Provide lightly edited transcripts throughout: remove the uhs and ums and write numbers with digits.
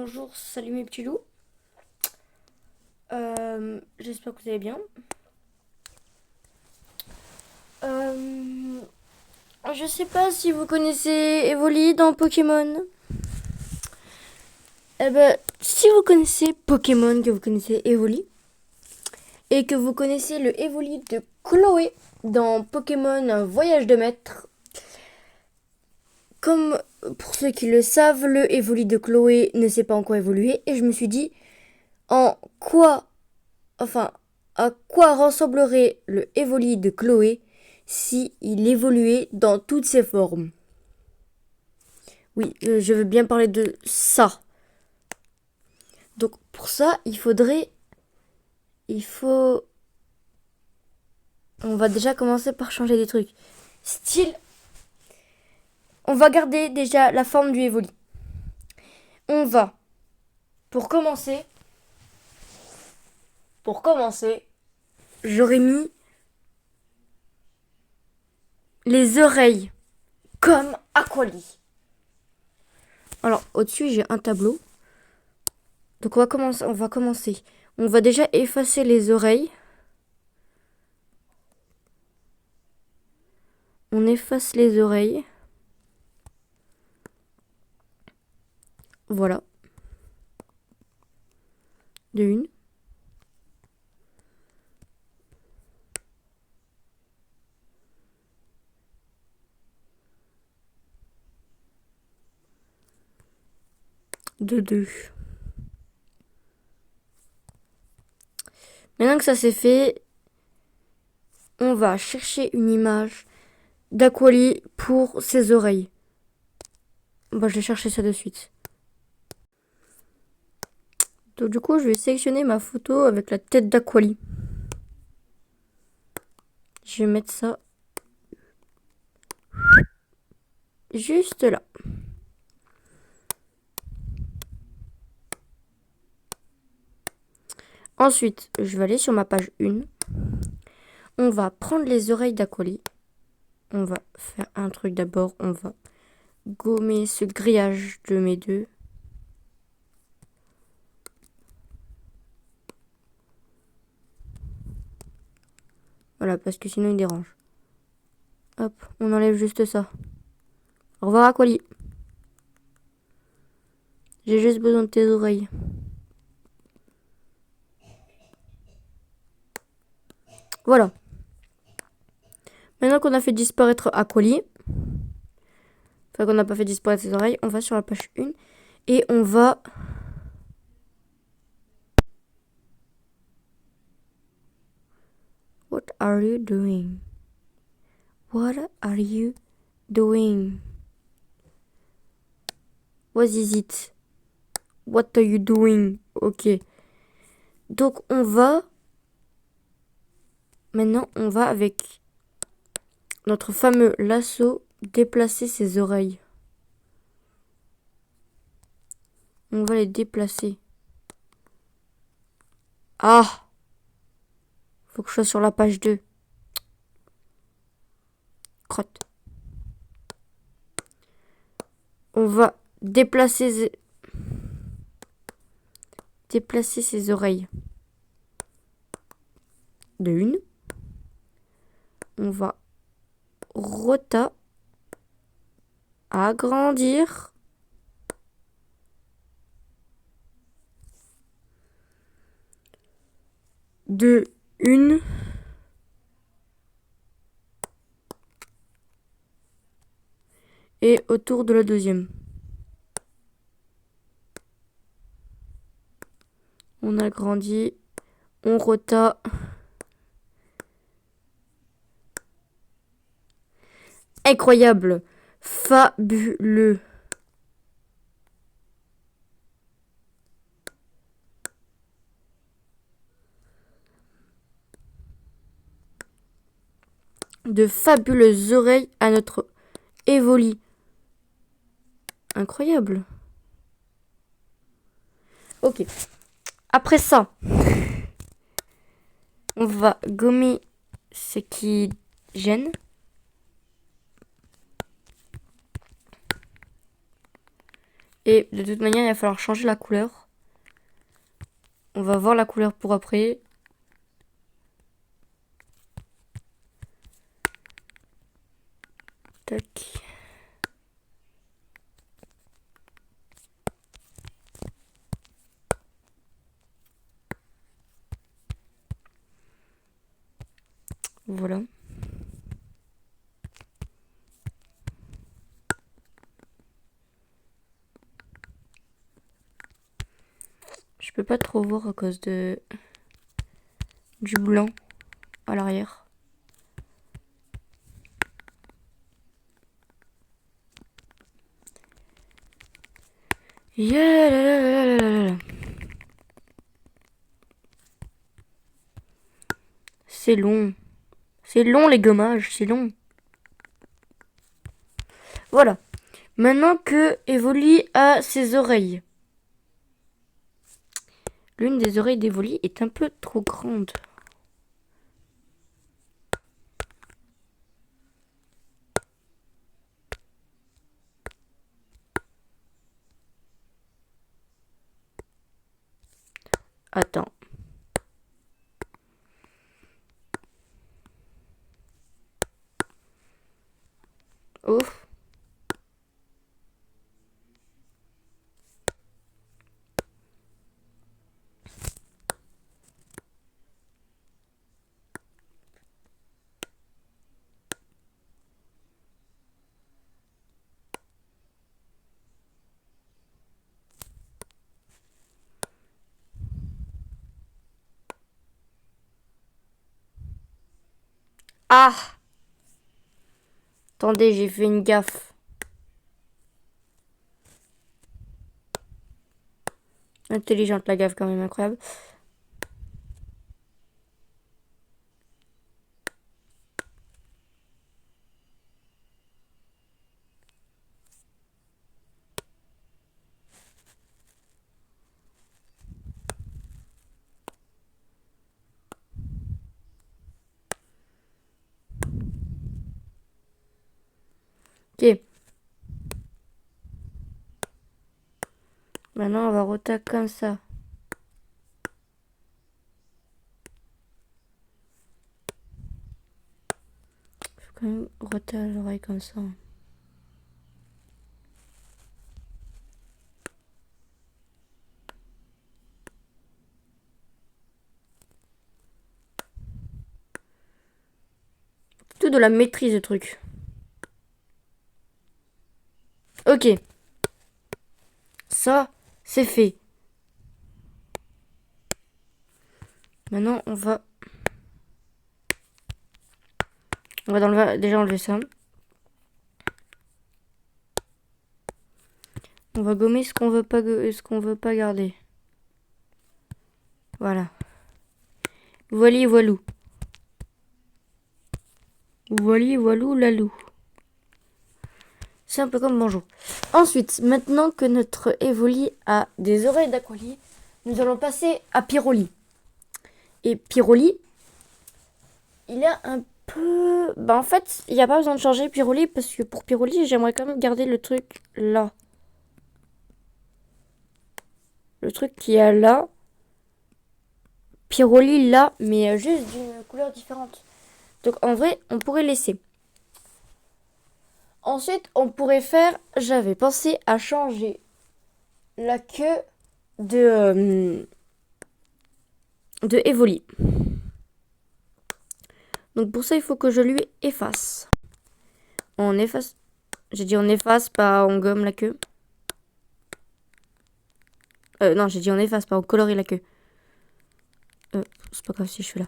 bonjour, salut mes petits loups. J'espère que vous allez bien. Euh, je sais pas si vous connaissez Evoli dans Pokémon. Eh ben, si vous connaissez Pokémon, que vous connaissez Evoli, et que vous connaissez le Evoli de Chloé dans Pokémon Un Voyage de Maître, comme pour ceux qui le savent, le Evoli de Chloé ne s'est pas encore évolué, et je me suis dit, en quoi Enfin, à quoi ressemblerait le Evoli de Chloé si il évoluait dans toutes ses formes? Oui, je veux bien parler de ça. Donc pour ça, il faut, on va déjà commencer par changer des trucs. Style, on va garder déjà la forme du Evoli. On va, pour commencer, j'aurais mis les oreilles comme Aquali. Alors au-dessus, j'ai un tableau. Donc on va commencer. On va déjà effacer les oreilles. On efface les oreilles. Voilà. De une. De deux. Maintenant que ça c'est fait, on va chercher une image d'Aquali pour ses oreilles. Bon, je vais chercher ça de suite. Donc du coup, je vais sélectionner ma photo avec la tête d'Aquali. Je vais mettre ça juste là. Ensuite, je vais aller sur ma page 1. On va prendre les oreilles d'Aquali. On va faire un truc d'abord. On va gommer ce grillage de mes deux. Voilà, parce que sinon il dérange. Hop, on enlève juste ça. Au revoir Aquali. J'ai juste besoin de tes oreilles. Voilà. Maintenant qu'on a fait disparaître Aquali, enfin qu'on n'a pas fait disparaître ses oreilles, on va sur la page 1 et on va... What are you doing? What are you doing? What is it? What are you doing? Ok. Donc on va... Maintenant on va avec notre fameux lasso déplacer ses oreilles. On va les déplacer. Ah! Faut que je sois sur la page 2. Crotte. On va déplacer ses oreilles. De une. On va agrandir. De une. Et autour de la deuxième. On agrandit. On rota. Incroyable. Fabuleux. De fabuleuses oreilles à notre Evoli. Incroyable. Ok. Après ça, on va gommer ce qui gêne. Et de toute manière, il va falloir changer la couleur. On va voir la couleur pour après. Tac. Voilà. Je peux pas trop voir à cause de du blanc à l'arrière. Yeah, là, là, là, là, là, là. C'est long. C'est long les gommages, c'est long. Voilà. Maintenant que Evoli a ses oreilles. L'une des oreilles d'Evoli est un peu trop grande. Attends. Ouf. Ah! Attendez, j'ai fait une gaffe. Intelligente la gaffe quand même, incroyable. Ok. Maintenant, on va retaper comme ça. Faut quand même retaper l'oreille comme ça. Tout de la maîtrise de truc. Ok. Ça, c'est fait. Maintenant, on va déjà enlever ça. On va gommer ce qu'on veut pas garder. Voilà. Voili voilou. Voili voilou lalou. C'est un peu comme bonjour. Ensuite, maintenant que notre Evoli a des oreilles d'aquali, nous allons passer à Pyroli. Et Pyroli, il a un peu... Bah en fait, il n'y a pas besoin de changer Pyroli parce que pour Pyroli, j'aimerais quand même garder le truc là. Le truc qui est là. Pyroli là, mais juste d'une couleur différente. Donc en vrai, on pourrait laisser. Ensuite, on pourrait faire... J'avais pensé à changer la queue de Evoli. Donc pour ça, il faut que je lui efface. On efface. J'ai dit on efface, pas on gomme la queue. Non, j'ai dit on efface, pas on colorie la queue. C'est pas grave si je suis là.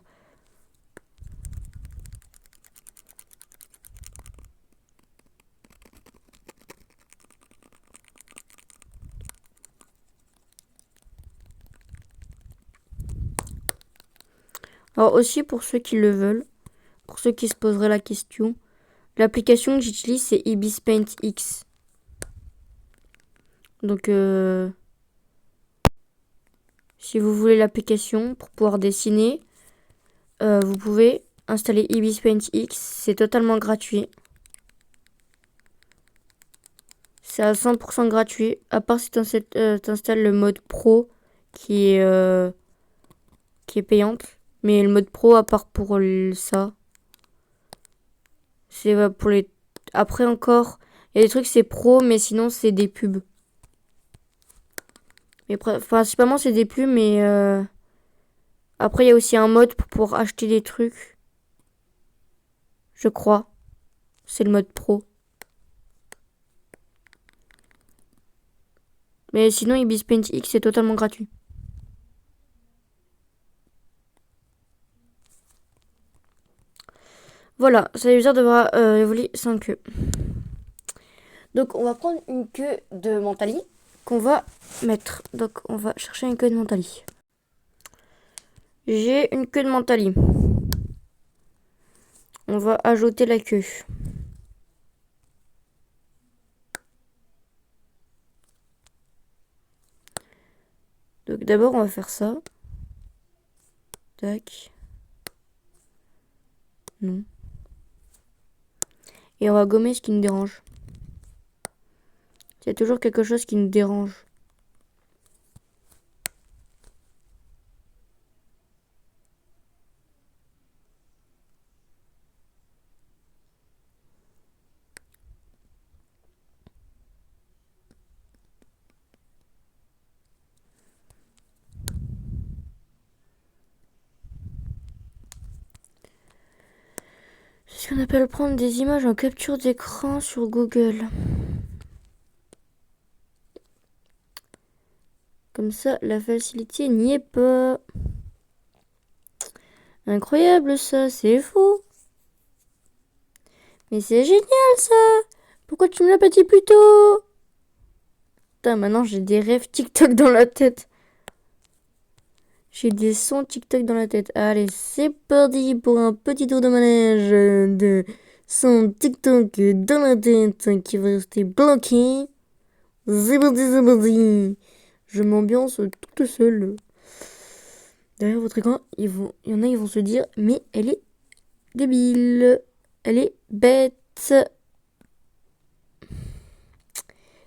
Alors aussi, pour ceux qui le veulent, pour ceux qui se poseraient la question, l'application que j'utilise, c'est Ibis Paint X. Donc, si vous voulez l'application pour pouvoir dessiner, vous pouvez installer Ibis Paint X. C'est totalement gratuit. C'est à 100% gratuit. À part si t'installes le mode pro qui est payante. Mais le mode pro, à part pour ça, c'est pour les... Après encore, il y a des trucs c'est pro, mais sinon c'est des pubs. Mais principalement c'est des pubs, mais après il y a aussi un mode pour acheter des trucs. Je crois. C'est le mode pro. Mais sinon Ibis Paint X c'est totalement gratuit. Voilà, ça user devra évoluer sans queue. Donc on va prendre une queue de Mentali qu'on va mettre. Donc on va chercher une queue de Mentali. J'ai une queue de Mentali. On va ajouter la queue. Donc d'abord on va faire ça. Tac. Non. Et on va gommer ce qui nous dérange. Il y a toujours quelque chose qui nous dérange. C'est ce qu'on appelle prendre des images en capture d'écran sur Google. Comme ça, la facilité n'y est pas. Incroyable ça, c'est fou. Mais c'est génial ça. Pourquoi tu me l'as pas dit plus tôt? Putain, maintenant j'ai des rêves TikTok dans la tête. J'ai des sons TikTok dans la tête. Allez, c'est parti pour un petit tour de manège de sons TikTok dans la tête qui va rester bloqué. C'est parti, c'est parti. Je m'ambiance toute seule. Derrière votre écran, il y en a, ils vont se dire, mais elle est débile. Elle est bête.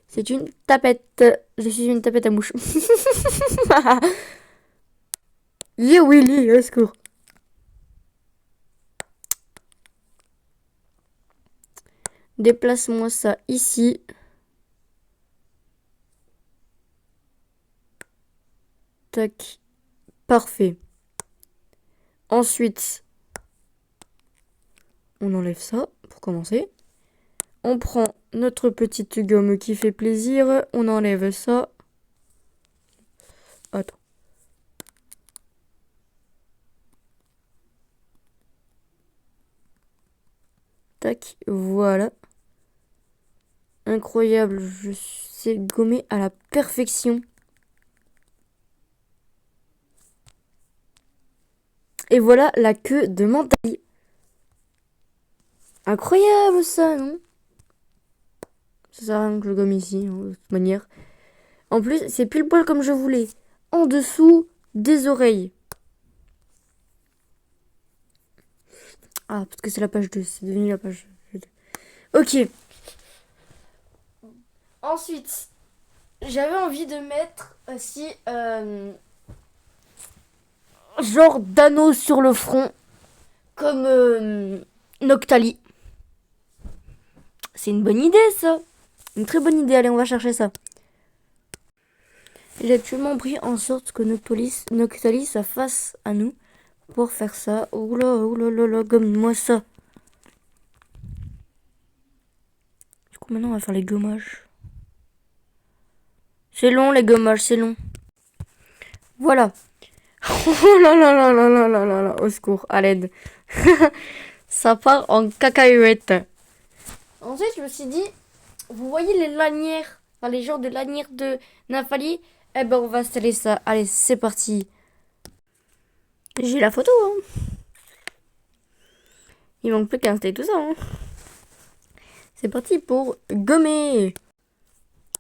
C'est une tapette. Je suis une tapette à mouche. Yo Willy, au secours. Déplace-moi ça ici. Tac. Parfait. Ensuite, on enlève ça pour commencer. On prend notre petite gomme qui fait plaisir. On enlève ça. Attends. Tac, voilà. Incroyable, je sais gommer à la perfection. Et voilà la queue de Mentali. Incroyable ça, non? Ça sert à rien que je gomme ici, hein, de toute manière. En plus, c'est pile poil comme je voulais. En dessous des oreilles. Ah, parce que c'est la page 2. C'est devenu la page 2. Ok. Ensuite, j'avais envie de mettre aussi genre d'anneau sur le front. Comme Noctali. C'est une bonne idée ça. Une très bonne idée. Allez, on va chercher ça. J'ai actuellement pris en sorte que Noctali ça face à nous. Pour faire ça. Oula, gomme-moi ça. Du coup, maintenant, on va faire les gommages. C'est long, les gommages, c'est long. Voilà. Oh là là là là là là là là. Au secours, à l'aide. Ça part en cacahuète. Ensuite, je me suis dit, vous voyez les lanières, enfin, les genres de lanières de Nafali? Eh ben, on va installer ça. Allez, c'est parti. J'ai la photo, hein. Il manque plus qu'à installer tout ça, hein. C'est parti pour gommer.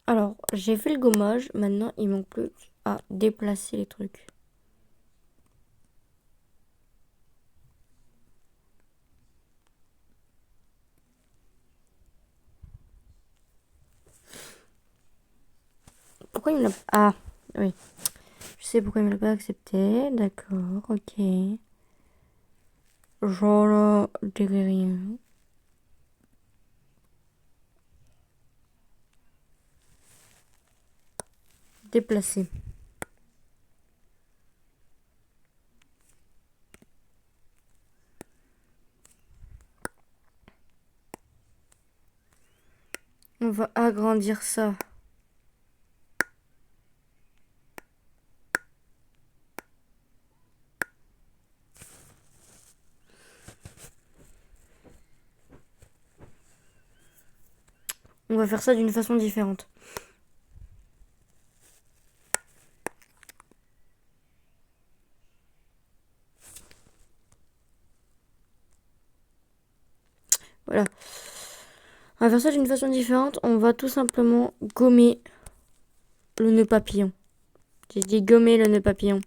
Alors, j'ai fait le gommage. Maintenant, il manque plus à déplacer les trucs. Pourquoi il me l'a... Ah, oui. Je sais pourquoi il me l'a pas accepté. D'accord, ok. Je ne dirai rien. Déplacer. On va agrandir ça. On va faire ça d'une façon différente. Voilà. On va faire ça d'une façon différente. On va tout simplement gommer le nœud papillon. J'ai dit gommer le nœud papillon.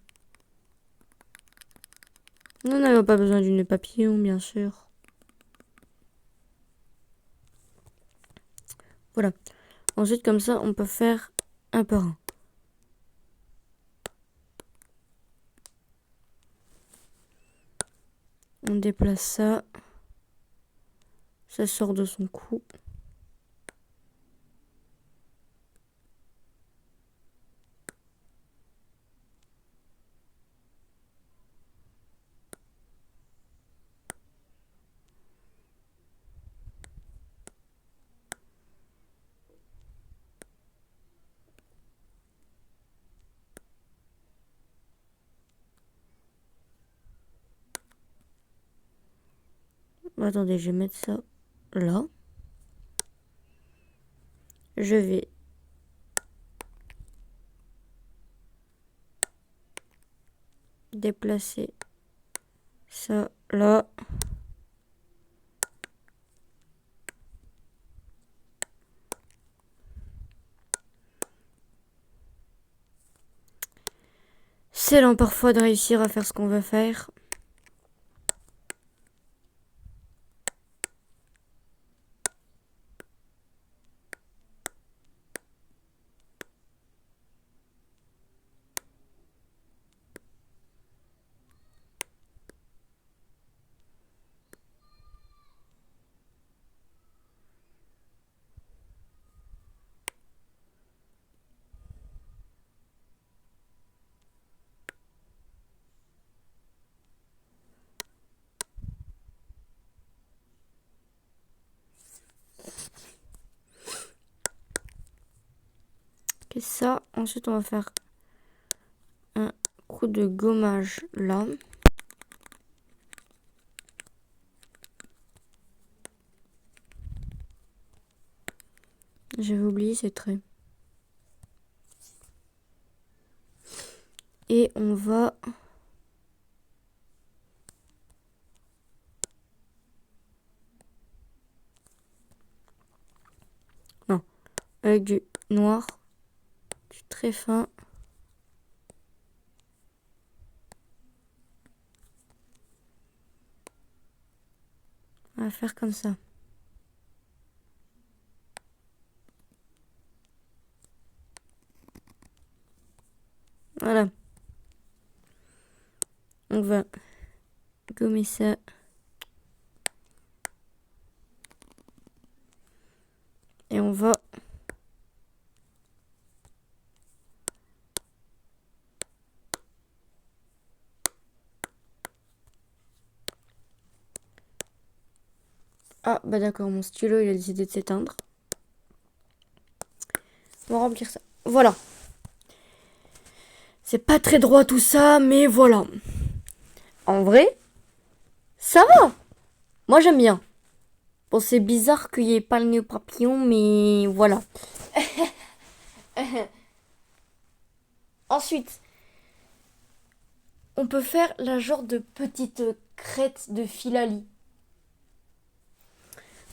Nous n'avons pas besoin du nœud papillon, bien sûr. Voilà. Ensuite, comme ça, on peut faire un par un. On déplace ça. Ça sort de son cou. Attendez, je vais mettre ça là. Je vais déplacer ça là. C'est lent parfois de réussir à faire ce qu'on veut faire. Et ça, ensuite on va faire un coup de gommage là. J'avais oublié ces traits. Et on va... Non, avec du noir, du très fin. On va faire comme ça. Voilà. On va gommer ça. Et on va... Ah, bah d'accord, mon stylo, il a décidé de s'éteindre. On va remplir ça. Voilà. C'est pas très droit tout ça, mais voilà. En vrai, ça va. Moi, j'aime bien. Bon, c'est bizarre qu'il n'y ait pas le nœud papillon, mais voilà. Ensuite, on peut faire la genre de petite crête de Philalie.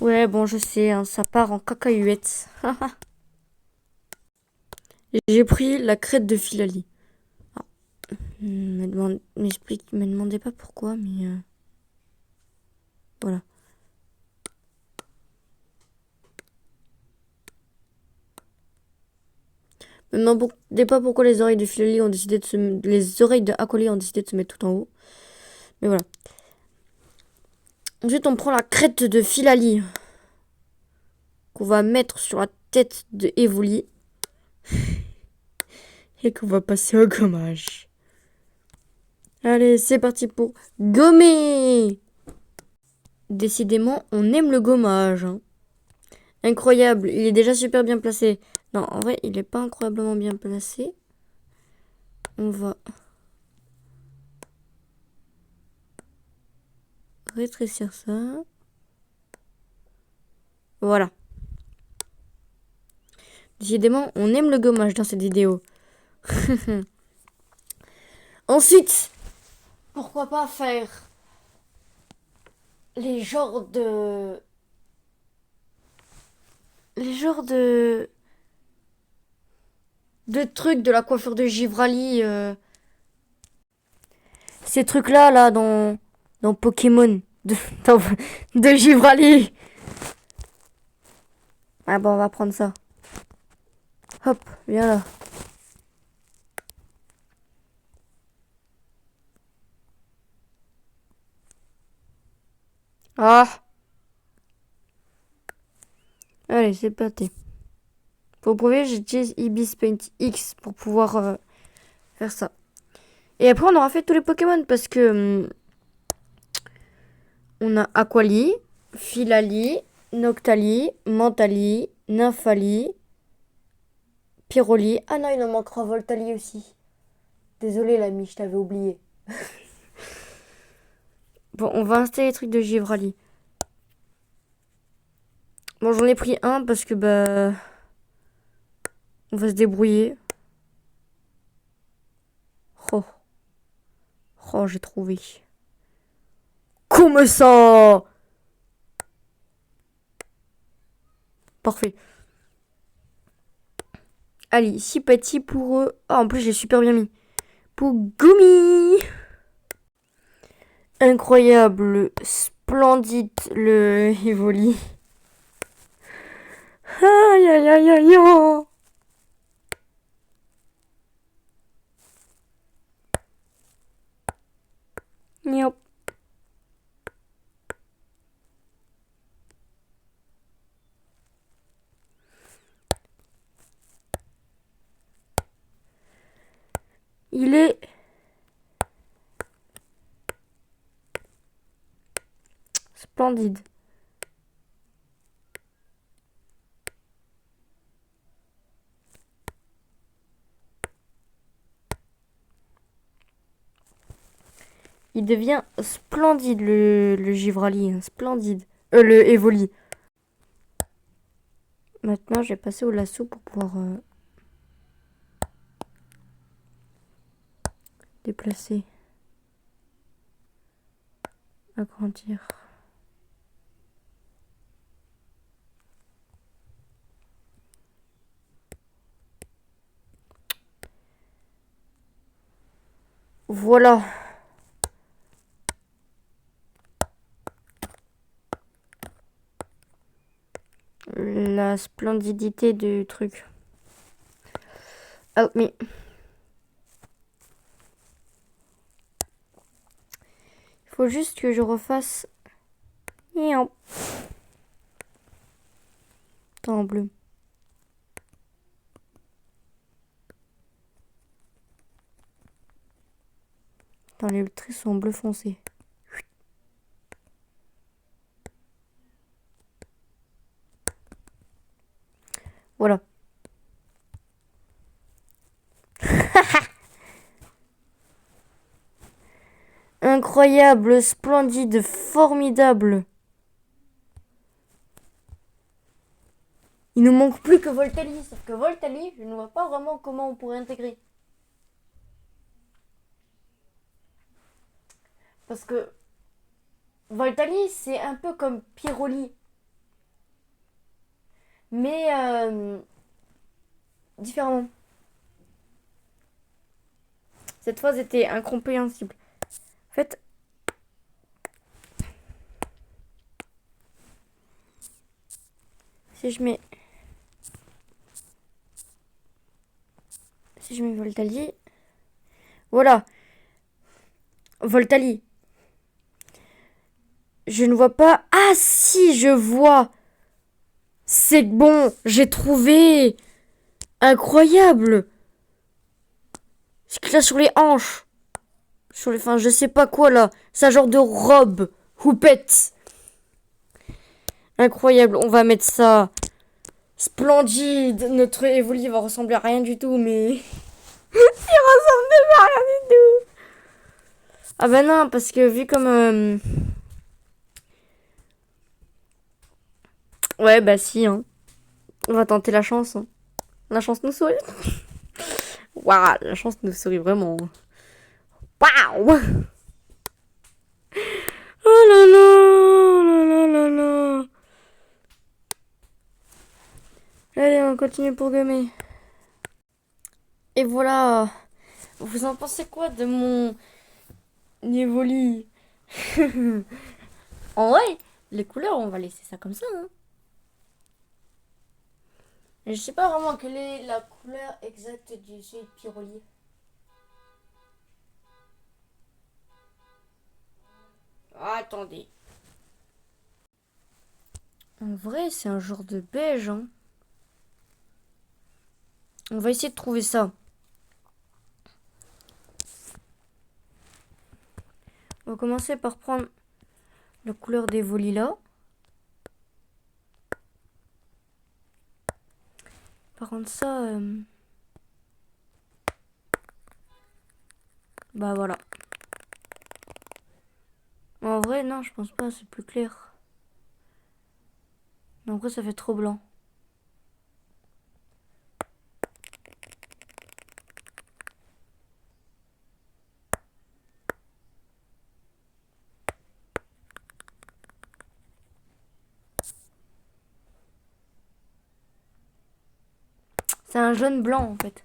Ouais, bon, je sais, hein, ça part en cacahuète. J'ai pris la crête de Philalie. Ah, me demandez pas pourquoi, mais voilà. Je me demandez pas pourquoi les oreilles de Filali ont décidé de les oreilles de Aquali ont décidé de se mettre tout en haut. Mais voilà. Ensuite, on prend la crête de Filali qu'on va mettre sur la tête de Evoli et qu'on va passer au gommage. Allez, c'est parti pour gommer. Décidément, on aime le gommage. Hein. Incroyable, il est déjà super bien placé. Non, en vrai, il n'est pas incroyablement bien placé. On va rétrécir ça. Voilà. Décidément, on aime le gommage dans cette vidéo. Ensuite, pourquoi pas faire les genres de... Les genres de trucs de la coiffure de Givrali. Ces trucs-là, là, dans Pokémon. Dans- de Givrali. Ah bon, on va prendre ça. Hop, viens là. Ah. Allez, c'est parti. Pour prouver, j'utilise Ibis Paint X pour pouvoir faire ça. Et après, on aura fait tous les Pokémon parce que on a Aquali, Filali, Noctali, Mentali, Nymphali, Pyroli. Ah non, il en manquera Voltali aussi. Désolé l'ami, je t'avais oublié. Bon, on va installer les trucs de Givrali. Bon, j'en ai pris un parce que bah on va se débrouiller. Oh, oh, j'ai trouvé. Comme ça. Parfait. Allez, si petit pour eux. Ah, en plus, j'ai super bien mis. Pour Gumi. Incroyable, splendide le Evoli. Aïe aïe aïe aïe aïe. Yep. Il est splendide. Il devient splendide le Givrali. Hein, splendide. Le Evoli. Maintenant, je vais passer au lasso pour pouvoir déplacer. Agrandir. Voilà. La splendidité du truc. Oh, mais... Il faut juste que je refasse... En bleu. Dans les traits sont bleu foncé. Voilà. Incroyable, splendide, formidable. Il nous manque plus que Voltali. Sauf que Voltali, je ne vois pas vraiment comment on pourrait intégrer. Parce que Voltali, c'est un peu comme Pyroli. Mais différemment. Cette phrase était incompréhensible. En fait, si je mets... Si je mets Voltali. Voilà. Voltali. Je ne vois pas. Ah si, je vois. C'est bon, j'ai trouvé. Incroyable. Ce qu'il a sur les hanches. Sur les... Enfin, je sais pas quoi là. C'est un genre de robe. Houppette. Incroyable, on va mettre ça. Splendide. Notre Evoli va ressembler à rien du tout, mais... Il ressemble à rien du tout. Ah bah non, parce que vu comme... Ouais, bah si, hein. On va tenter la chance. Hein. La chance nous sourit. Waouh, la chance nous sourit vraiment. Waouh. Oh là là, oh là là là là. Allez, on continue pour gommer. Et voilà. Vous en pensez quoi de mon Evoli? En vrai, les couleurs, on va laisser ça comme ça. Hein. Et je sais pas vraiment quelle est la couleur exacte du celui de Pyroli. Attendez. En vrai, c'est un genre de beige. Hein. On va essayer de trouver ça. On va commencer par prendre la couleur des Volila. Par contre, ça... Bah voilà. En vrai, non, je pense pas, c'est plus clair. Mais en vrai, ça fait trop blanc. C'est un jaune blanc, en fait.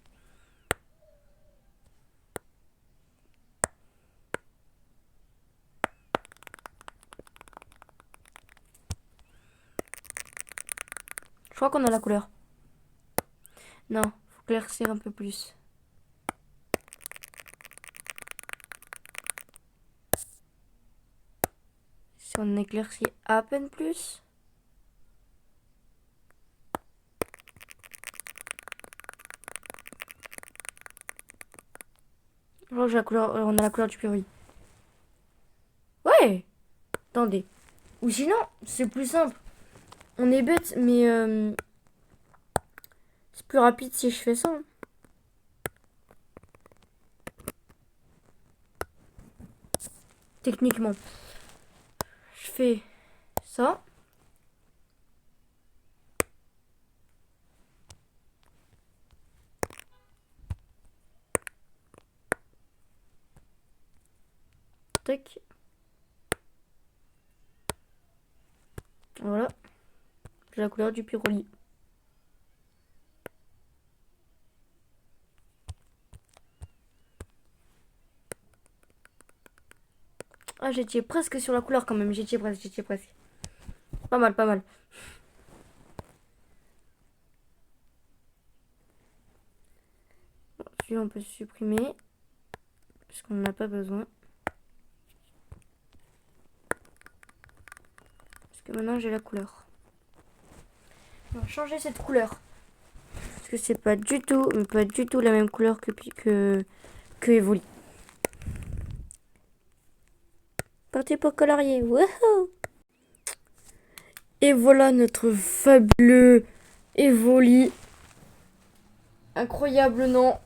Je crois qu'on a la couleur. Non, faut éclaircir un peu plus. Si on éclaircit à peine plus. Je crois que j'ai la couleur, on a la couleur du purée. Ouais. Attendez. Ou sinon, c'est plus simple. On est bête, mais c'est plus rapide si je fais ça. Hein. Techniquement. Je fais ça. Tac. Voilà. J'ai la couleur du pyroli. Ah, j'étais presque sur la couleur quand même. J'étais presque. Pas mal, pas mal. Bon, celui-là, on peut supprimer. Parce qu'on n'en a pas besoin. Parce que maintenant, j'ai la couleur. On va changer cette couleur. Parce que c'est pas du tout, mais pas du tout la même couleur que Evoli. Parti pour colorier. Wouhou! Et voilà notre fabuleux Evoli. Incroyable, non?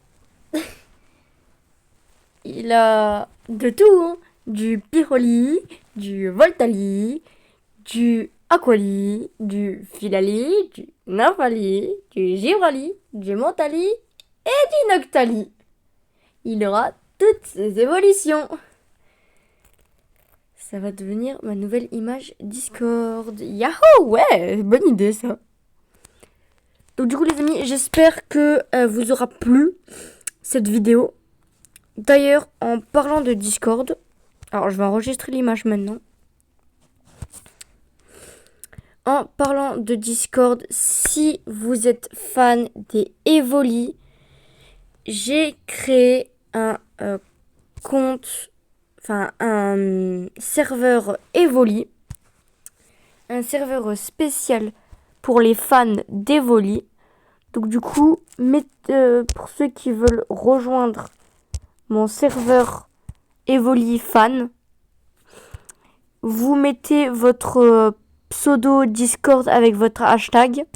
Il a de tout, hein. Du Pyroli, du Voltali, du Aquali, du Filali, du Nymphali, du Givrali, du Montali et du Noctali. Il aura toutes ces évolutions. Ça va devenir ma nouvelle image Discord. Yahoo! Ouais, bonne idée ça. Donc du coup les amis, j'espère que vous aura plu cette vidéo. D'ailleurs, en parlant de Discord, alors je vais enregistrer l'image maintenant. En parlant de Discord, si vous êtes fan des Evoli, j'ai créé un compte, enfin un serveur Evoli, un serveur spécial pour les fans d'Evoli. Donc du coup, pour ceux qui veulent rejoindre mon serveur Evoli fan, vous mettez votre pseudo Discord avec votre hashtag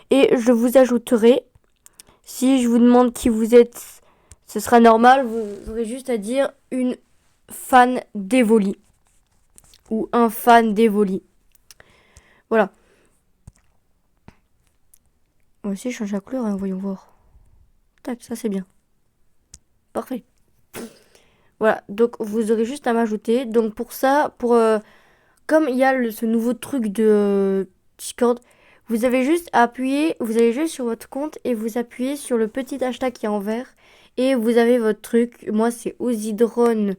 et je vous ajouterai. Si je vous demande qui vous êtes, ce sera normal, vous aurez juste à dire une fan d'Evoli ou un fan d'Evoli. Voilà. On va aussi changer la couleur, hein, voyons voir. Tac, ça c'est bien. Parfait. Voilà, donc vous aurez juste à m'ajouter. Donc pour ça, comme il y a ce nouveau truc de Discord, vous avez juste à appuyer, vous allez juste sur votre compte et vous appuyez sur le petit hashtag qui est en vert et vous avez votre truc. Moi c'est OuziDrone,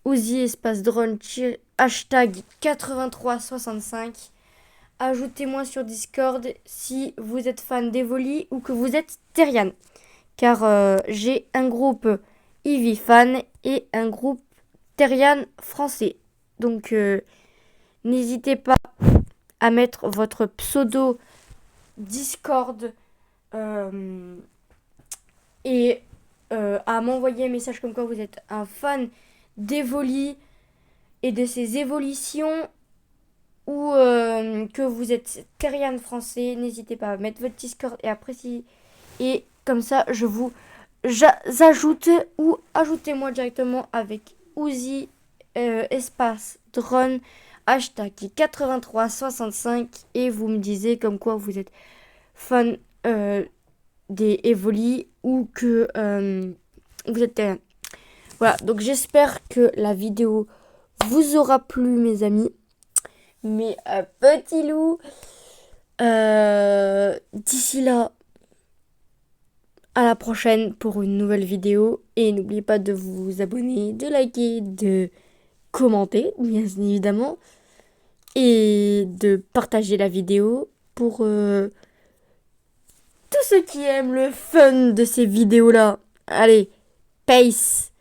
Ouzi espace drone hashtag 8365. Ajoutez-moi sur Discord si vous êtes fan d'Evoli ou que vous êtes Terrian. Car j'ai un groupe Eevee fan et un groupe Terrian français. Donc n'hésitez pas à mettre votre pseudo Discord et à m'envoyer un message comme quoi vous êtes un fan d'Evoli et de ses évolutions ou que vous êtes Terrian français. N'hésitez pas à mettre votre Discord et apprécier. Et comme ça, je vous ajoute ou ajoutez-moi directement avec Ouzi espace drone hashtag 8365 et vous me disiez comme quoi vous êtes fan des Evoli ou que vous êtes Terrien. Voilà, donc j'espère que la vidéo vous aura plu mes amis. Mes petits loups. D'ici là, à la prochaine pour une nouvelle vidéo. Et n'oubliez pas de vous abonner, de liker, de commenter, bien évidemment. Et de partager la vidéo pour tous ceux qui aiment le fun de ces vidéos-là. Allez, peace!